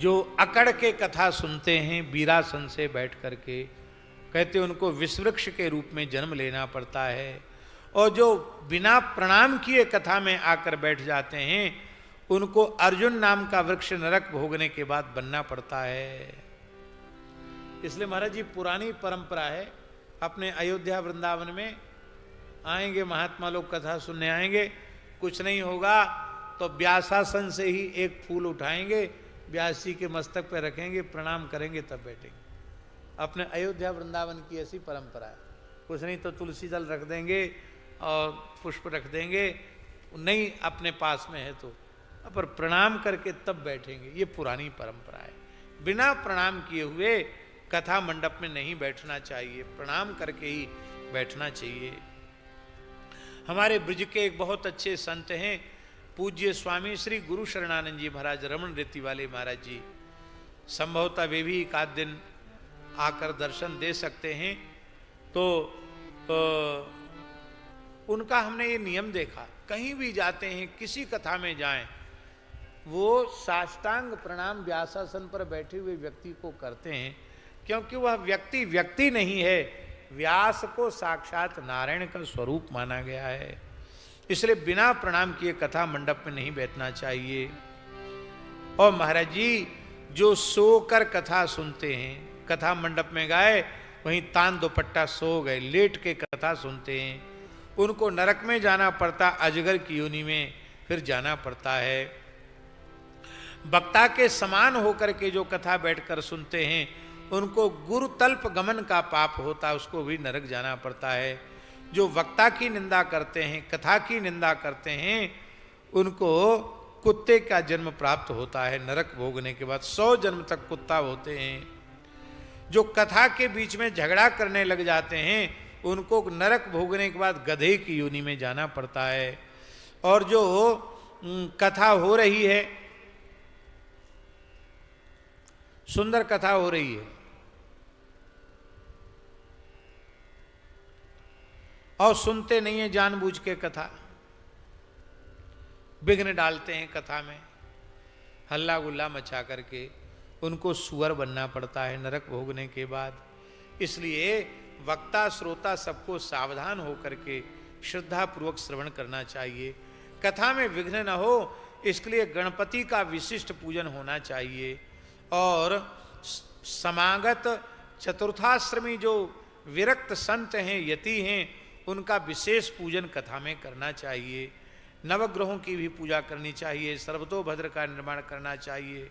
जो अकड़ के कथा सुनते हैं वीरासन से बैठ करके, कहते उनको विषवृक्ष के रूप में जन्म लेना पड़ता है। और जो बिना प्रणाम किए कथा में आकर बैठ जाते हैं उनको अर्जुन नाम का वृक्ष नरक भोगने के बाद बनना पड़ता है। इसलिए महाराज जी पुरानी परंपरा है, अपने अयोध्या वृंदावन में आएंगे महात्मा लोग, कथा सुनने आएंगे, कुछ नहीं होगा तो व्यासासन से ही एक फूल उठाएंगे, व्यास जी के मस्तक पर रखेंगे, प्रणाम करेंगे, तब बैठेंगे। अपने अयोध्या वृंदावन की ऐसी परंपरा है। कुछ नहीं तो तुलसी दल रख देंगे और पुष्प रख देंगे, नहीं अपने पास में है तो, पर प्रणाम करके तब बैठेंगे। ये पुरानी परंपरा है। बिना प्रणाम किए हुए कथा मंडप में नहीं बैठना चाहिए, प्रणाम करके ही बैठना चाहिए। हमारे ब्रज के एक बहुत अच्छे संत हैं, पूज्य स्वामी श्री गुरु शरणानंद जी महाराज, रमण रीति वाले महाराज जी। संभवतः वे भी एक आध दिन आकर दर्शन दे सकते हैं। तो उनका हमने ये नियम देखा, कहीं भी जाते हैं, किसी कथा में जाएं, वो साष्टांग प्रणाम व्यासासन पर बैठे हुए व्यक्ति को करते हैं, क्योंकि वह व्यक्ति व्यक्ति नहीं है, व्यास को साक्षात नारायण का स्वरूप माना गया है। इसलिए बिना प्रणाम किए कथा मंडप में नहीं बैठना चाहिए। और महाराज जी जो सोकर कथा सुनते हैं, कथा मंडप में गए वहीं तान दुपट्टा सो गए, लेट के कथा सुनते हैं, उनको नरक में जाना पड़ता, अजगर की योनि में फिर जाना पड़ता है। वक्ता के समान होकर के जो कथा बैठकर सुनते हैं उनको गुरुतल्प गमन का पाप होता है, उसको भी नरक जाना पड़ता है। जो वक्ता की निंदा करते हैं, कथा की निंदा करते हैं, उनको कुत्ते का जन्म प्राप्त होता है नरक भोगने के बाद। 100 जन्म तक कुत्ता होते हैं। जो कथा के बीच में झगड़ा करने लग जाते हैं उनको नरक भोगने के बाद गधे की योनि में जाना पड़ता है। और जो कथा हो रही है, सुंदर कथा हो रही है और सुनते नहीं है जानबूझ के कथा, विघ्न डालते हैं कथा में, हल्ला गुल्ला मचा करके, उनको सुअर बनना पड़ता है नरक भोगने के बाद। इसलिए वक्ता श्रोता सबको सावधान होकर के श्रद्धा पूर्वक श्रवण करना चाहिए। कथा में विघ्न न हो इसके लिए गणपति का विशिष्ट पूजन होना चाहिए। और समागत चतुर्थाश्रमी जो विरक्त संत हैं, यति हैं, उनका विशेष पूजन कथा में करना चाहिए। नवग्रहों की भी पूजा करनी चाहिए, सर्वतोभद्र का निर्माण करना चाहिए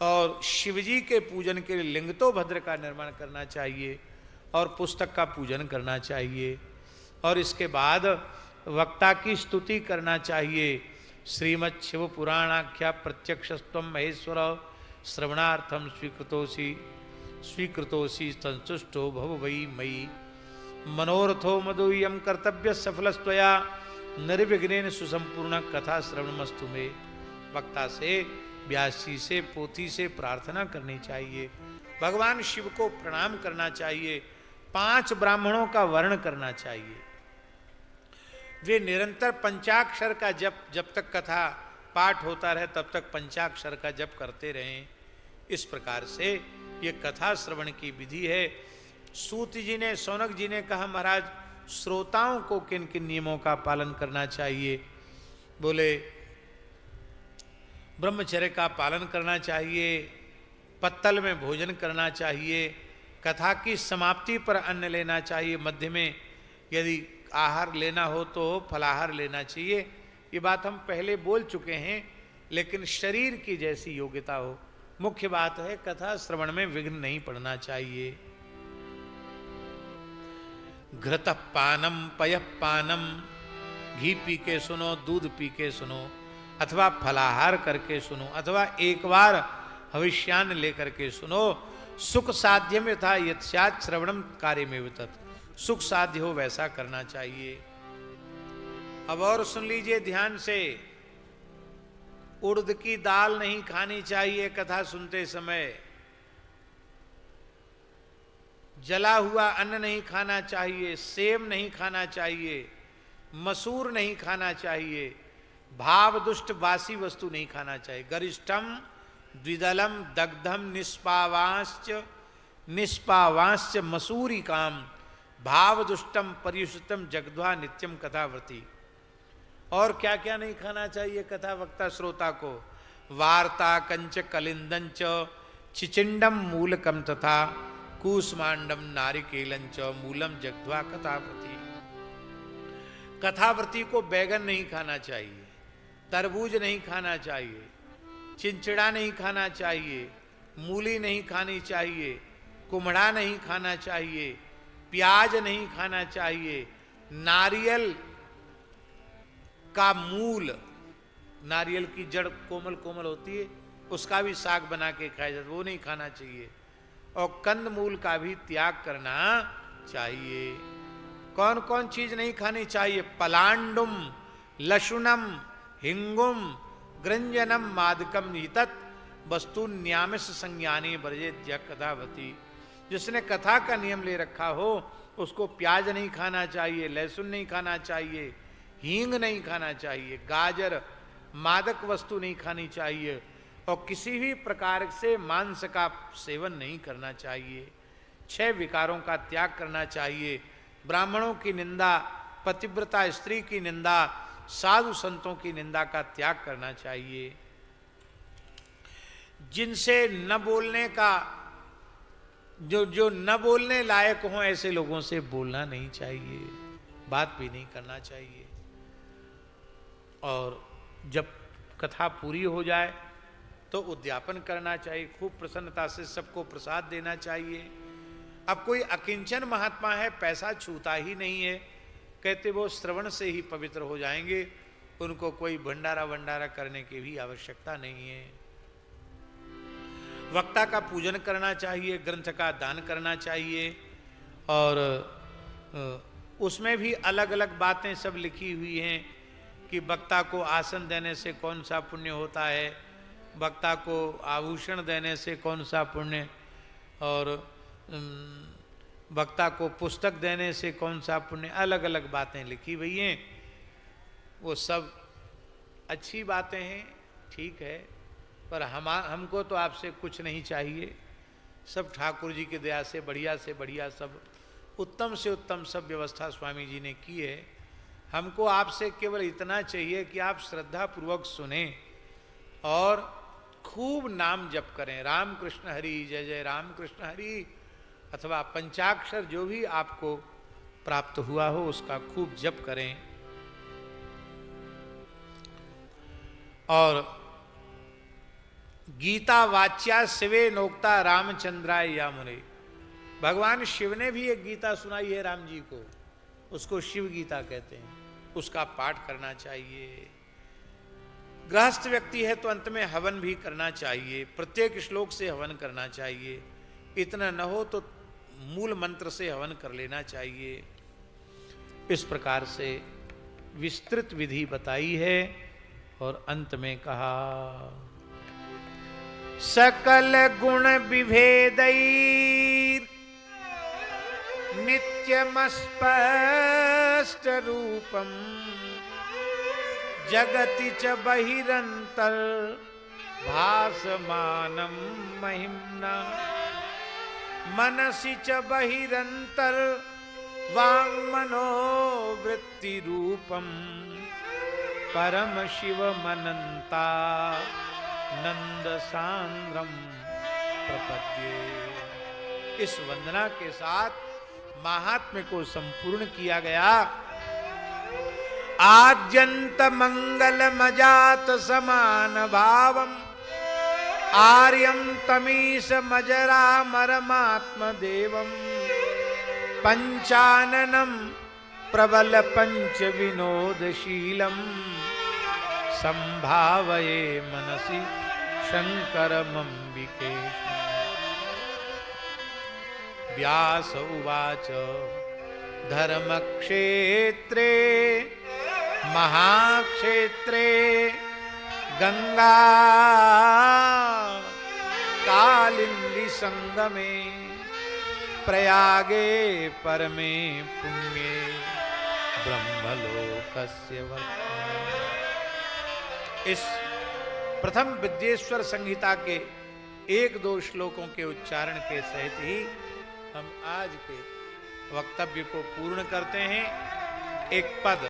और शिवजी के पूजन के लिए लिंगतोभद्र का निर्माण करना चाहिए और पुस्तक का पूजन करना चाहिए। और इसके बाद वक्ता की स्तुति करना चाहिए। श्रीमद् शिव पुराणाख्या प्रत्यक्षस्त्वं महेश्वर श्रवणार्थम स्वीकृतोसी संतुष्टो भव वै मयि मनोरथो मदोयम कर्तव्य सफलस्त्वया निर्विघ्नेन सुसंपूर्ण कथा श्रवणमस्तु में। वक्ता से, व्यास जी से, पोथी से प्रार्थना करनी चाहिए, भगवान शिव को प्रणाम करना चाहिए, 5 ब्राह्मणों का वर्ण करना चाहिए। वे निरंतर पंचाक्षर का जब तक कथा पाठ होता रहे तब तक पंचाक्षर का जप करते रहें। इस प्रकार से ये कथा श्रवण की विधि है। सूत जी ने, सौनक जी ने कहा महाराज श्रोताओं को किन किन नियमों का पालन करना चाहिए? बोले ब्रह्मचर्य का पालन करना चाहिए, पत्तल में भोजन करना चाहिए, कथा की समाप्ति पर अन्न लेना चाहिए, मध्य में यदि आहार लेना हो तो फलाहार लेना चाहिए। ये बात हम पहले बोल चुके हैं, लेकिन शरीर की जैसी योग्यता हो। मुख्य बात है कथा श्रवण में विघ्न नहीं पड़ना चाहिए। घृत पानम पयः पानम, घी पी के सुनो, दूध पी के सुनो, अथवा फलाहार करके सुनो, अथवा एक बार हविष्यान्न लेकर के सुनो। सुख साध्यम यथा यत्स्यात् श्रवणम कार्य में वितत, सुख साध्य हो वैसा करना चाहिए। अब और सुन लीजिए ध्यान से, उड़द की दाल नहीं खानी चाहिए कथा सुनते समय, जला हुआ अन्न नहीं खाना चाहिए, सेब नहीं खाना चाहिए, मसूर नहीं खाना चाहिए, भाव दुष्ट बासी वस्तु नहीं खाना चाहिए। गरिष्ठम द्विदलम दग्धम निष्पावांश्च मसूरी काम भाव दुष्टम परियुष्टम जगध्वा नित्यम कथावृति। और क्या क्या नहीं खाना चाहिए कथा वक्ता श्रोता को? वार्ता कंच कलिंदंच चिचिंडम मूलकम तथा कूष्मांडम नारिकेलंच मूलम जगध्वा कथावृति। कथावृति को बैगन नहीं खाना चाहिए, तरबूज नहीं खाना चाहिए, चिंचड़ा नहीं खाना चाहिए, मूली नहीं खानी चाहिए, कुम्हड़ा नहीं खाना चाहिए, प्याज नहीं खाना चाहिए, नारियल का मूल, नारियल की जड़ कोमल कोमल होती है, उसका भी साग बना के खाया जाता है, वो नहीं खाना चाहिए। और कंद मूल का भी त्याग करना चाहिए। कौन कौन चीज नहीं खानी चाहिए? पलांडुम लशुनम हिंगुम ग्रंजनम मादकम निहितत वस्तु न्यामिष संज्ञानी ब्रजेद्य कथावती। जिसने कथा का नियम ले रखा हो उसको प्याज नहीं खाना चाहिए, लहसुन नहीं खाना चाहिए, हींग नहीं खाना चाहिए, गाजर मादक वस्तु नहीं खानी चाहिए और किसी भी प्रकार से मांस का सेवन नहीं करना चाहिए। 6 विकारों का त्याग करना चाहिए। ब्राह्मणों की निंदा, पतिव्रता स्त्री की निंदा, साधु संतों की निंदा का त्याग करना चाहिए। जिनसे न बोलने का, जो न बोलने लायक हो ऐसे लोगों से बोलना नहीं चाहिए, बात भी नहीं करना चाहिए। और जब कथा पूरी हो जाए तो उद्यापन करना चाहिए, खूब प्रसन्नता से सबको प्रसाद देना चाहिए। अब कोई अकिंचन महात्मा है, पैसा छूता ही नहीं है, कहते वो श्रवण से ही पवित्र हो जाएंगे, उनको कोई भंडारा वंडारा करने की भी आवश्यकता नहीं है। वक्ता का पूजन करना चाहिए, ग्रंथ का दान करना चाहिए और उसमें भी अलग अलग बातें सब लिखी हुई हैं कि वक्ता को आसन देने से कौन सा पुण्य होता है, वक्ता को आभूषण देने से कौन सा पुण्य, और वक्ता को पुस्तक देने से कौन सा पुण्य, अलग अलग बातें लिखी हुई हैं। वो सब अच्छी बातें हैं, ठीक है, पर हमको तो आपसे कुछ नहीं चाहिए। सब ठाकुर जी की दया से बढ़िया सब उत्तम से उत्तम सब व्यवस्था स्वामी जी ने की है। हमको आपसे केवल इतना चाहिए कि आप श्रद्धा पूर्वक सुने और खूब नाम जप करें, राम कृष्ण हरि जय जय राम कृष्ण हरि, अथवा पंचाक्षर जो भी आपको प्राप्त हुआ हो उसका खूब जप करें। और गीता वाच्या शिवे नोक्ता रामचंद्राय या मुने, भगवान शिव ने भी एक गीता सुनाई है राम जी को, उसको शिव गीता कहते हैं, उसका पाठ करना चाहिए। गृहस्थ व्यक्ति है तो अंत में हवन भी करना चाहिए, प्रत्येक श्लोक से हवन करना चाहिए, इतना न हो तो मूल मंत्र से हवन कर लेना चाहिए। इस प्रकार से विस्तृत विधि बताई है और अंत में कहा सकल गुण विभेदैर नित्यमस्पष्ट रूपम जगति च बहिरंतर भासमानं महिम्ना मनसि च बहिरंतर वाङ्मनोवृत्ति रूपम परम शिवमनंता नंद सांद्रम प्रपद्ये। इस वंदना के साथ महात्म्य को संपूर्ण किया गया। आद्यंत मंगल मजात समान भावम आर्यम तमीश मजरा मरमात्म देवम पंचाननम प्रबल पंच विनोदशीलम संभावये मनसि शंकरमंबिकेश। व्यास उवाच धर्मक्षेत्रे महाक्षेत्रे गंगा कालिंदी संगमे प्रयागे परमे पुण्ये ब्रह्मलोकस्य वर्तते। इस प्रथम विद्येश्वर संहिता के 1-2 श्लोकों के उच्चारण के सहित ही हम आज के वक्तव्य को पूर्ण करते हैं। एक पद